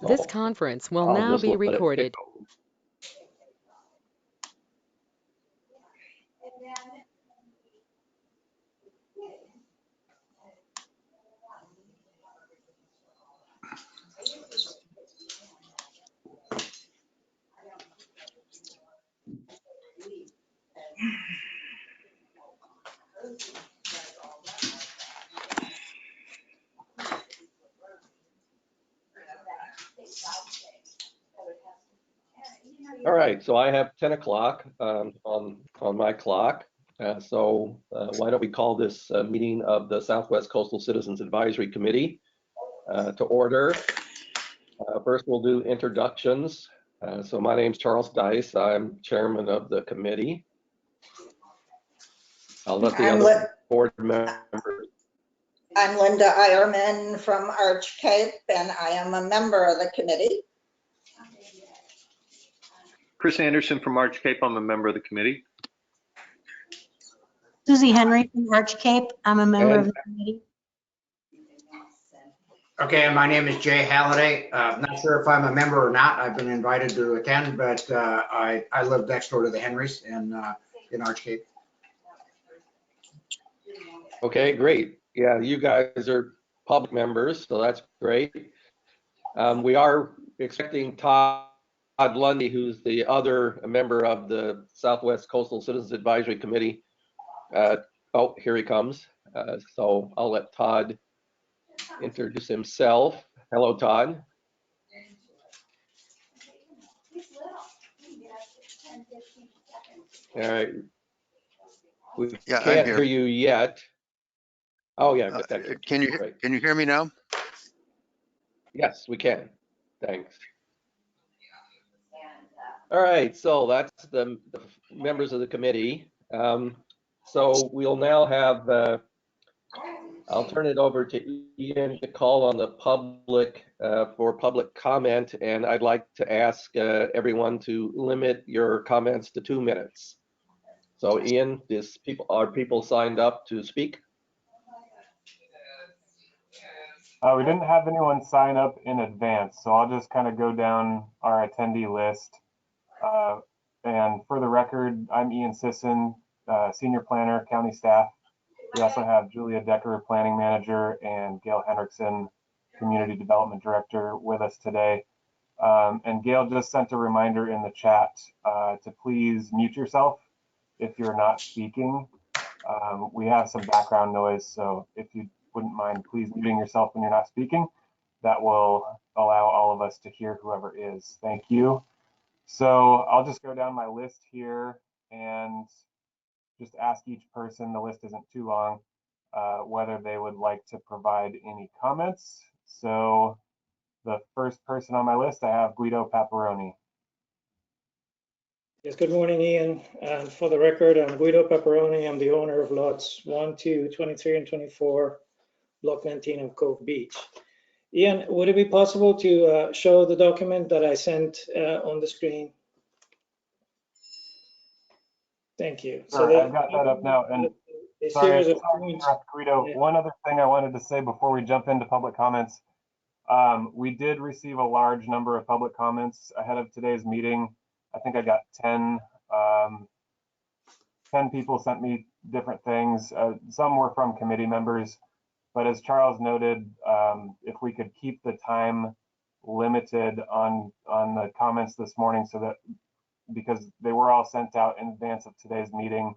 This conference will I'll now just be let it recorded. go. All right, so I have 10 o'clock on my clock. Why don't we call this meeting of the Southwest Coastal Citizens Advisory Committee to order. First, we'll do introductions. So my name's Charles Dice. I'm chairman of the committee. I'll let the other board members. I'm Linda Eierman from Arch Cape, and I am a member of the committee. Chris Anderson from Arch Cape. I'm a member of the committee. Susie Henry from Arch Cape. I'm a member of the committee. Okay, my name is Jay Halliday. Not sure if I'm a member or not. I've been invited to attend, but I live next door to the Henrys in Arch Cape. Okay, great. Yeah, you guys are public members, so that's great. We are expecting Todd Lundy, who's the other member of the Southwest Coastal Citizens Advisory Committee. Oh, here he comes. So I'll let Todd introduce himself. Hello, Todd. All right. We can't hear you yet. Oh yeah, can you hear me now? Yes, we can. Thanks. All right, so that's the members of the committee. So we'll now have, I'll turn it over to Ian to call on the public for public comment, and I'd like to ask everyone to limit your comments to 2 minutes. So Ian, are people signed up to speak? We didn't have anyone sign up in advance, so I'll just kind of go down our attendee list. And for the record, I'm Ian Sisson, Senior Planner, County Staff. We also have Julia Decker, Planning Manager, and Gail Hendrickson, Community Development Director, with us today. And Gail just sent a reminder in the chat to please mute yourself if you're not speaking. We have some background noise, so if you wouldn't mind please muting yourself when you're not speaking, that will allow all of us to hear whoever is. Thank you. So I'll just go down my list here and just ask each person, the list isn't too long, whether they would like to provide any comments. So the first person on my list, I have Guido Paparoni. Yes, good morning, Ian. For the record, I'm Guido Paparoni. I'm the owner of lots 1, 2, 23, and 24, Block 19 of Cove Beach. Ian, would it be possible to show the document that I sent on the screen? Thank you. Sure, so I've got that up now. And sorry to interrupt, Guido. Yeah. One other thing I wanted to say before we jump into public comments. We did receive a large number of public comments ahead of today's meeting. I think I got 10 people sent me different things. Some were from committee members. But as Charles noted, if we could keep the time limited on the comments this morning, so that because they were all sent out in advance of today's meeting.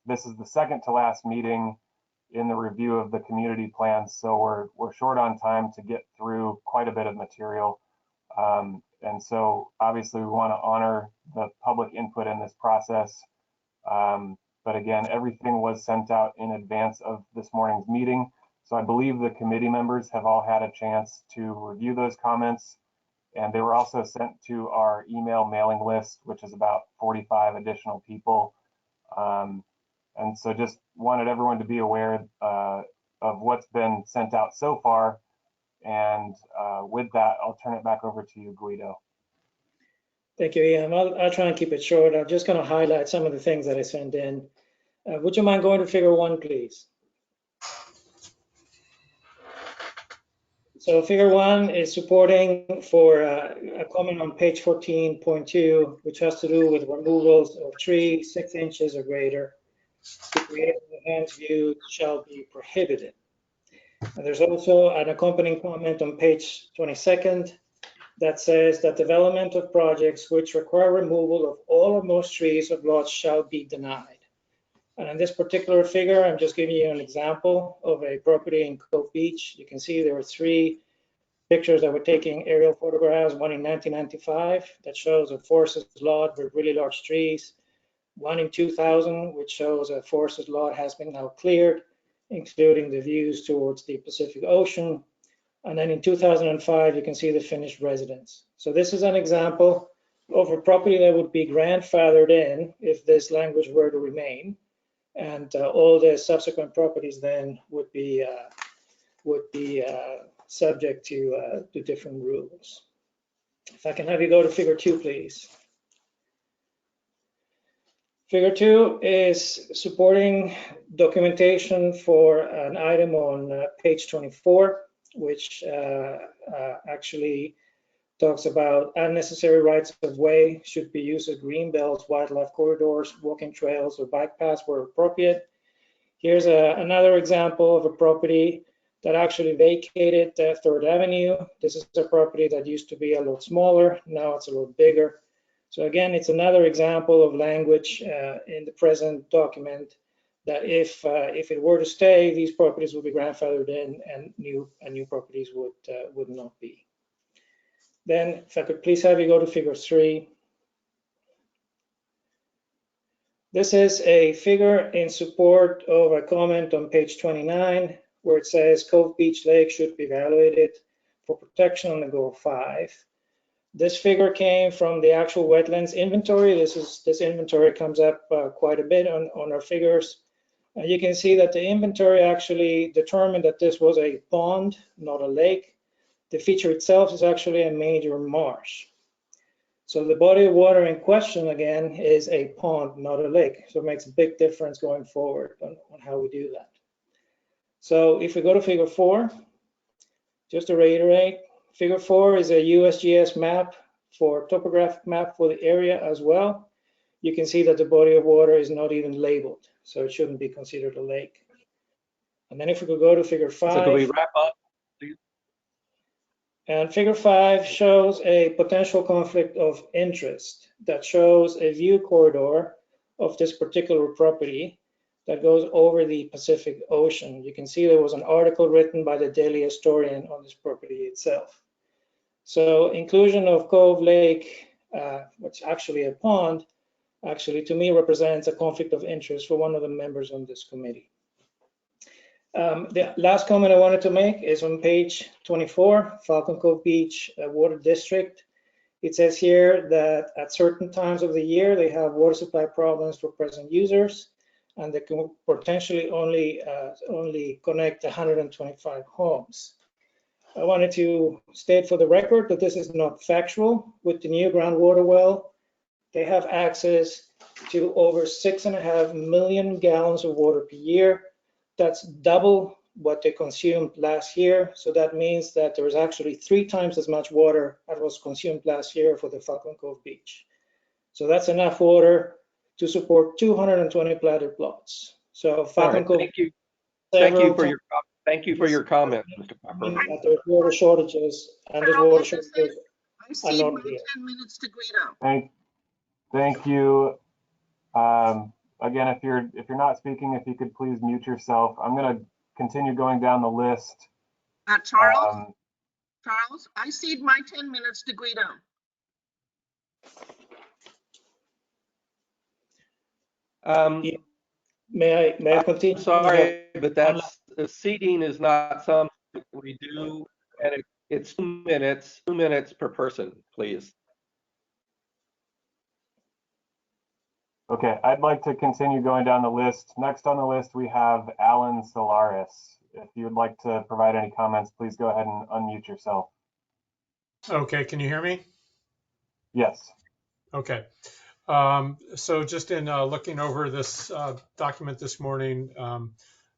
This is the second to last meeting in the review of the community plan, so we're short on time to get through quite a bit of material. And so obviously we want to honor the public input in this process. But again, everything was sent out in advance of this morning's meeting. So I believe the committee members have all had a chance to review those comments. And they were also sent to our email mailing list, which is about 45 additional people. And so just wanted everyone to be aware of what's been sent out so far. And with that, I'll turn it back over to you, Guido. Thank you, Ian. I'll try and keep it short. I'm just going to highlight some of the things that I sent in. Would you mind going to figure 1, please? So figure 1 is supporting for a comment on page 14.2, which has to do with removals of trees 6 inches or greater to create an enhanced view shall be prohibited. And there's also an accompanying comment on page 22nd that says that development of projects which require removal of all or most trees of lots shall be denied. And in this particular figure, I'm just giving you an example of a property in Cove Beach. You can see there are 3 pictures that were taking aerial photographs, one in 1995 that shows a forested lot with really large trees, one in 2000 which shows a forested lot has been now cleared, including the views towards the Pacific Ocean. And then in 2005, you can see the finished residence. So this is an example of a property that would be grandfathered in if this language were to remain. And all the subsequent properties then would be subject to different rules. If I can have you go to figure 2, please. Figure 2 is supporting documentation for an item on page 24, which actually talks about unnecessary rights of way should be used as green belts, wildlife corridors, walking trails, or bike paths where appropriate. Here's another example of a property that actually vacated 3rd Avenue. This is a property that used to be a lot smaller. Now it's a little bigger. So again, it's another example of language in the present document that if it were to stay, these properties would be grandfathered in and new properties would not be. Then if I could please have you go to figure 3. This is a figure in support of a comment on page 29 where it says Cove Beach Lake should be evaluated for protection on the goal 5. This figure came from the actual wetlands inventory. This inventory comes up quite a bit on our figures. You can see that the inventory actually determined that this was a pond, not a lake. The feature itself is actually a major marsh. So the body of water in question, again, is a pond, not a lake. So it makes a big difference going forward on how we do that. So if we go to figure 4, just to reiterate, figure 4 is a USGS map for topographic map for the area as well. You can see that the body of water is not even labeled, so it shouldn't be considered a lake. And then if we could go to figure 5. So could we wrap up? And figure 5 shows a potential conflict of interest that shows a view corridor of this particular property that goes over the Pacific Ocean. You can see there was an article written by the Daily Historian on this property itself. So inclusion of Cove Lake, which is actually a pond, actually to me represents a conflict of interest for one of the members on this committee. The last comment I wanted to make is on page 24, Falcon Cove Beach Water District. It says here that at certain times of the year, they have water supply problems for present users, and they can potentially only connect 125 homes. I wanted to state for the record that this is not factual. With the new groundwater well, they have access to over 6.5 million gallons of water per year. That's double what they consumed last year. So that means that there is actually 3 times as much water that was consumed last year for the Falcon Cove Beach. So that's enough water to support 220 platted plots. So Falcon Cove. Thank you. Thank you for your comment, Mr. Pepper. There's water shortages, and there's water shortages. I see my 10 minutes to Guido. Thank you. Again, if you're not speaking, if you could please mute yourself. I'm going to continue going down the list. Charles, I cede my 10 minutes to Guido. May I continue? Sorry, but that's seating is not something we do, and it's 2 minutes per person, please. Okay, I'd like to continue going down the list. Next on the list, we have Alan Solaris. If you would like to provide any comments, please go ahead and unmute yourself. Okay, can you hear me? Yes. Okay. So just in looking over this document this morning,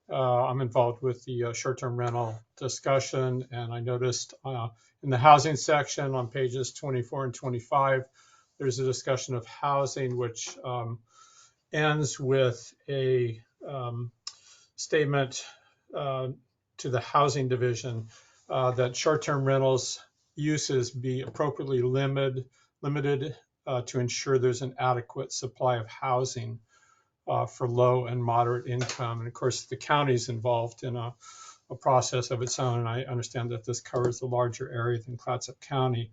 I'm involved with the short-term rental discussion, and I noticed in the housing section on pages 24 and 25, there's a discussion of housing, which ends with a statement to the housing division that short-term rentals uses be appropriately limited to ensure there's an adequate supply of housing for low and moderate income. And of course, the county's involved in a process of its own. And I understand that this covers a larger area than Clatsop County.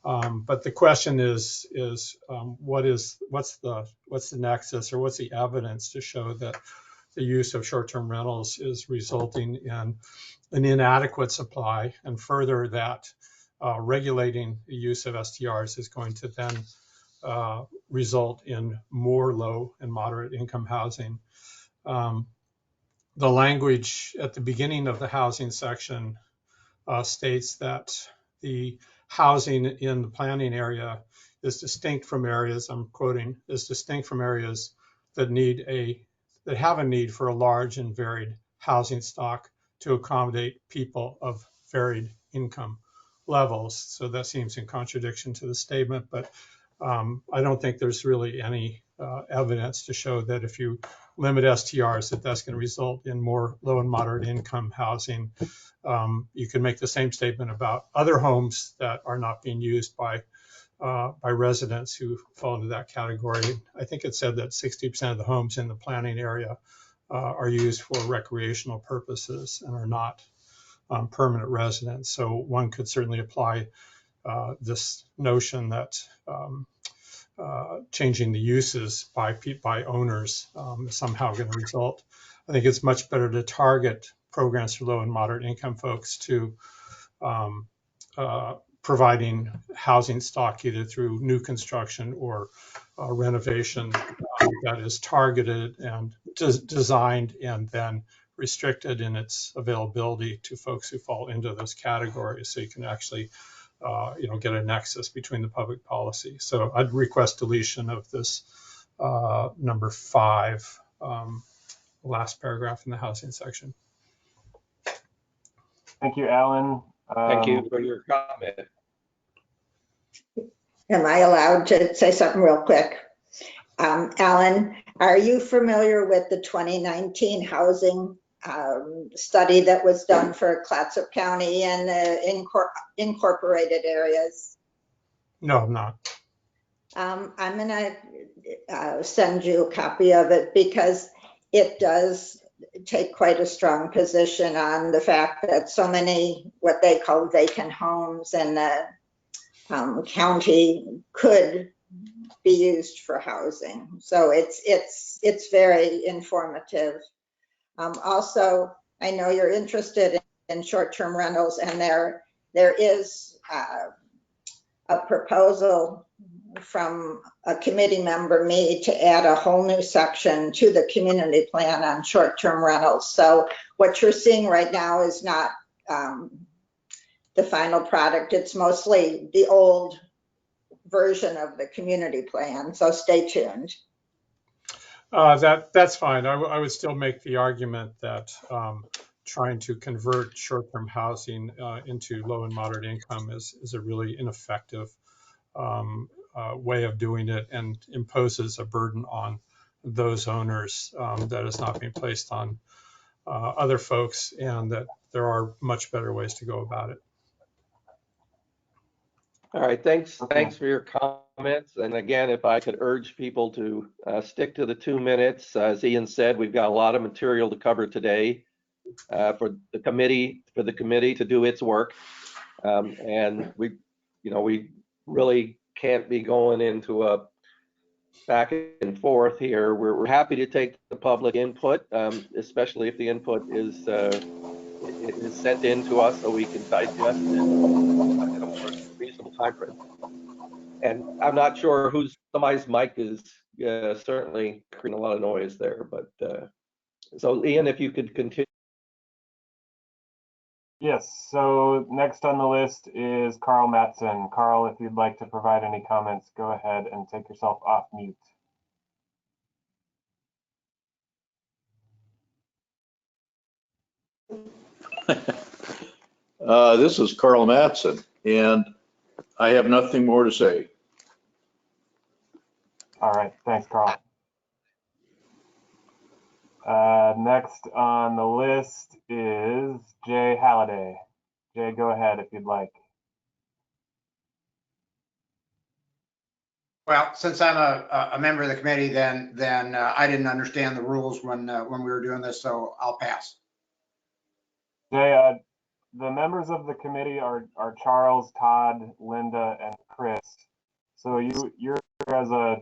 But the question is what's the nexus, or what's the evidence to show that the use of short-term rentals is resulting in an inadequate supply, and further that regulating the use of STRs is going to then result in more low and moderate income housing. The language at the beginning of the housing section states that the housing in the planning area is distinct from areas, I'm quoting, is distinct from areas that have a need for a large and varied housing stock to accommodate people of varied income levels. So that seems in contradiction to the statement, but I don't think there's really any evidence to show that if you limit STRs, that's going to result in more low and moderate income housing. You can make the same statement about other homes that are not being used by residents who fall into that category. I think it said that 60% of the homes in the planning area are used for recreational purposes and are not permanent residents. So one could certainly apply this notion that changing the uses by owners is somehow going to result. I think it's much better to target programs for low and moderate income folks to providing housing stock either through new construction or renovation that is targeted and designed and then restricted in its availability to folks who fall into those categories. So you can actually get a nexus between the public policy. So I'd request deletion of this number 5, last paragraph in the housing section. Thank you, Alan. Thank you for your comment. Am I allowed to say something real quick? Alan, are you familiar with the 2019 housing study that was done for Clatsop County and incorporated areas? No, I'm not. I'm going to send you a copy of it because it does take quite a strong position on the fact that so many what they call vacant homes in the county could be used for housing. So it's very informative. Also, I know you're interested in short-term rentals, and there is a proposal from a committee member, me, to add a whole new section to the community plan on short-term rentals. So what you're seeing right now is not the final product. It's mostly the old version of the community plan. So stay tuned. That's fine. I would still make the argument that trying to convert short-term housing into low and moderate income is a really ineffective way of doing it and imposes a burden on those owners that is not being placed on other folks, and that there are much better ways to go about it. All right, thanks for your comments. And again, if I could urge people to stick to the 2 minutes. As Ian said, we've got a lot of material to cover today for the committee to do its work. And we really can't be going into a back and forth here. We're happy to take the public input, especially if the input is sent in to us so we can digest it in a more reasonable time frame. And I'm not sure somebody's mic is certainly creating a lot of noise there, but so Ian, if you could continue. Yes, so next on the list is Carl Mattson. Carl, if you'd like to provide any comments, go ahead and take yourself off mute. This is Carl Mattson, and I have nothing more to say. All right, thanks, Carl. Next on the list is Jay Halliday. Jay, go ahead if you'd like. Well, since I'm a member of the committee, then I didn't understand the rules when we were doing this, so I'll pass. Jay, the members of the committee are Charles, Todd, Linda, and Chris. So you're as a